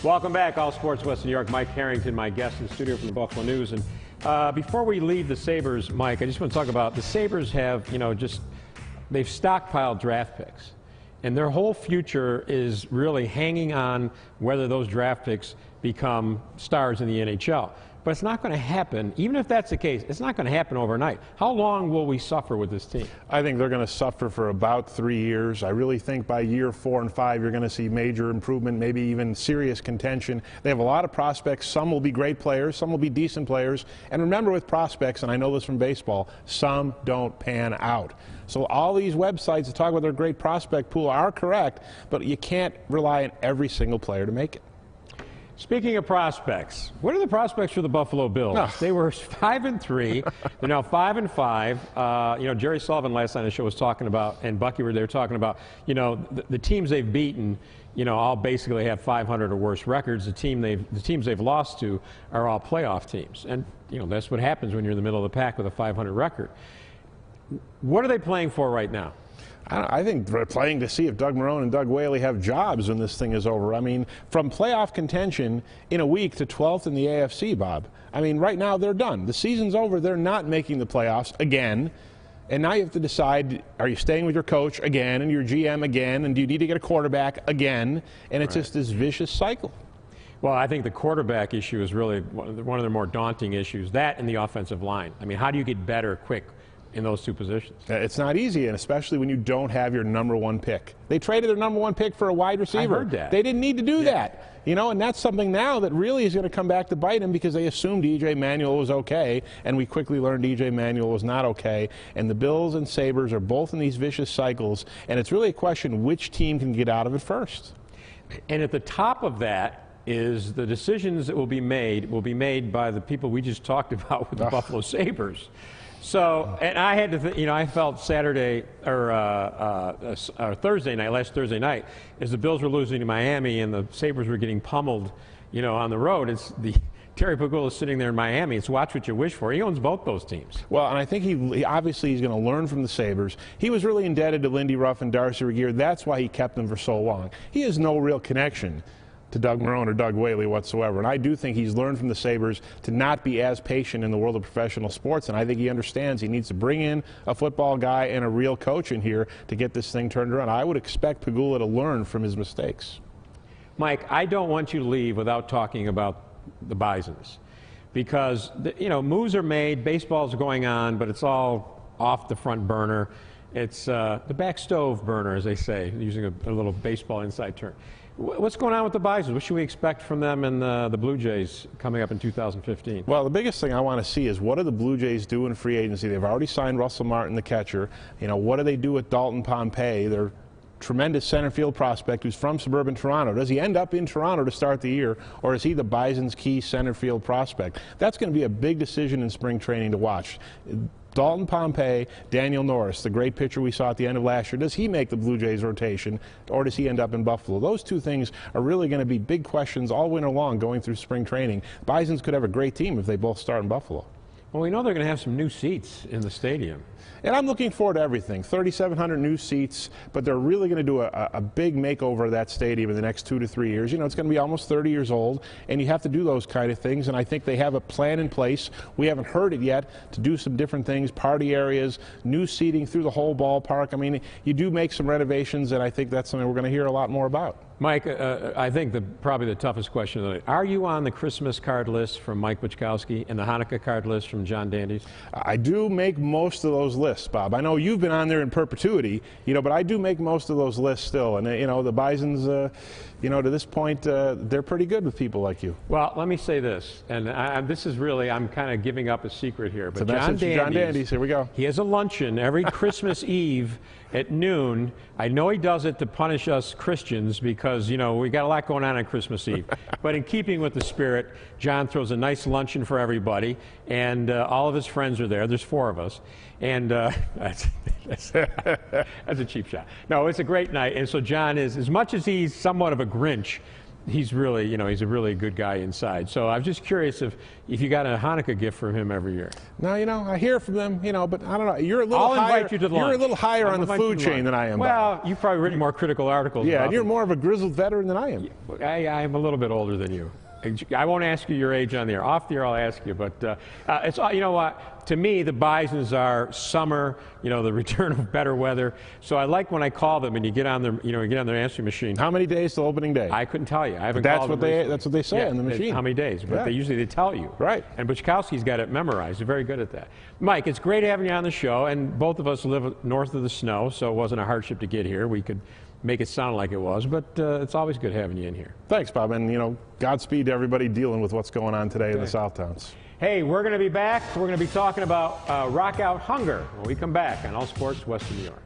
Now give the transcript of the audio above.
Welcome back, All Sports West New York. Mike Harrington, my guest in the studio from the Buffalo News. And before we leave the Sabres, Mike, I just want to talk about the Sabres have, they've stockpiled draft picks. And their whole future is really hanging on whether those draft picks become stars in the NHL. But it's not going to happen, even if that's the case, it's not going to happen overnight. How long will we suffer with this team? I think they're going to suffer for about 3 years. I really think by year 4 and 5, you're going to see major improvement, maybe even serious contention. They have a lot of prospects. Some will be great players, some will be decent players. And remember with prospects, and I know this from baseball, some don't pan out. So all these websites that talk about their great prospect pool are correct, but you can't rely on every single player to make it. Speaking of prospects, what are the prospects for the Buffalo Bills? Oh. They were 5-3. They're now 5-5. Jerry Sullivan last night on the show was talking about, and Bucky were there talking about, the teams they've beaten, all basically have 500 or worse records. The teams they've lost to are all playoff teams, and that's what happens when you're in the middle of the pack with a 500 record. What are they playing for right now? I think they're playing to see if Doug Marrone and Doug Whaley have jobs when this thing is over. I mean, from playoff contention in a week to 12th in the AFC, Bob. I mean, right now they're done. The season's over. They're not making the playoffs again. And now you have to decide, are you staying with your coach again and your GM again, and do you need to get a quarterback again? And it's just this vicious cycle. Well, I think the quarterback issue is really one of the more daunting issues, that and the offensive line. I mean, how do you get better quick in those two positions? It's not easy, and especially when you don't have your #1 pick. They traded their #1 pick for a wide receiver. I heard that. They didn't need to do that. And that's something now that really is going to come back to bite them, because they assumed E.J. Manuel was okay, and we quickly learned E.J. Manuel was not okay. And the Bills and Sabres are both in these vicious cycles, and it's really a question which team can get out of it first. And at the top of that is the decisions that will be made by the people we just talked about with the Buffalo Sabres. So, and I had to, I felt Saturday or Thursday night, last Thursday night, as the Bills were losing to Miami and the Sabres were getting pummeled, on the road. It's Terry Pagula is sitting there in Miami. It's watch what you wish for. He owns both those teams. Well, and I think he obviously he's going to learn from the Sabres. He was really indebted to Lindy Ruff and Darcy Regier. That's why he kept them for so long. He has no real connection to Doug Marrone or Doug Whaley whatsoever. And I do think he's learned from the Sabres to not be as patient in the world of professional sports. And I think he understands he needs to bring in a football guy and a real coach in here to get this thing turned around. I would expect Pagula to learn from his mistakes. Mike, I don't want you to leave without talking about the Bisons. Because, moves are made, baseball's going on, but it's all off the front burner. It's the back stove burner, as they say, using a little baseball inside term. What's going on with the Bisons? What should we expect from them and the Blue Jays coming up in 2015? Well, the biggest thing I want to see is what do the Blue Jays do in free agency? They've already signed Russell Martin, the catcher. What do they do with Dalton Pompey, their tremendous center field prospect who's from suburban Toronto? Does he end up in Toronto to start the year, or is he the Bison's key center field prospect? That's going to be a big decision in spring training to watch. Dalton Pompey, Daniel Norris, the great pitcher we saw at the end of last year, does he make the Blue Jays rotation, or does he end up in Buffalo? Those two things are really going to be big questions all winter long going through spring training. Bisons could have a great team if they both start in Buffalo. Well, we know they're going to have some new seats in the stadium. And I'm looking forward to everything. 3,700 new seats, but they're really going to do a big makeover of that stadium in the next 2 to 3 years. It's going to be almost 30 years old, and you have to do those kind of things, and I think they have a plan in place. We haven't heard it yet, to do some different things, party areas, new seating through the whole ballpark. I mean, you do make some renovations, and I think that's something we're going to hear a lot more about. Mike, I think probably the toughest question of the night. Are you on the Christmas card list from Mike Buczkowski and the Hanukkah card list from John Dandies? I do make most of those lists, Bob. I know you've been on there in perpetuity, but I do make most of those lists still. And, the Bisons, to this point, they're pretty good with people like you. Well, let me say this, and this is really, I'm kind of giving up a secret here. But John Dandies, here we go. He has a luncheon every Christmas Eve at noon. I know he does it to punish us Christians because, we got a lot going on Christmas Eve. But in keeping with the spirit, John throws a nice luncheon for everybody, and all of his friends are there. There's 4 of us. And that's a cheap shot. No, it's a great night. And so John is, as much as he's somewhat of a Grinch, he's really, you know, he's a really good guy inside. So I'm just curious if you got a Hanukkah gift from him every year. No, you know, I hear from them, you know, but I don't know. You're a little I'll higher. invite you to lunch. You're a little higher on the food chain than I am. Well, you've probably written more critical articles. Yeah, about and you're them. more of a grizzled veteran than I am. I'm a little bit older than you. I won't ask you your age on the air. Off the air, I'll ask you. But it's, you know what? To me, the Bisons are summer. You know, the return of better weather. So I like when I call them and you get on their, you know, you get on their answering machine. How many days till opening day? I couldn't tell you. I haven't That's called what them they. recently. That's what they say on the machine. How many days? But they usually tell you. Right. And Buchkowski's got it memorized. He's very good at that. Mike, it's great having you on the show. And both of us live north of the snow, so it wasn't a hardship to get here. We could make it sound like it was, but it's always good having you in here. Thanks, Bob, and you know, Godspeed to everybody dealing with what's going on today in the South Towns. Hey, we're going to be back. We're going to be talking about Rock Out Hunger when we come back on All Sports Western New York.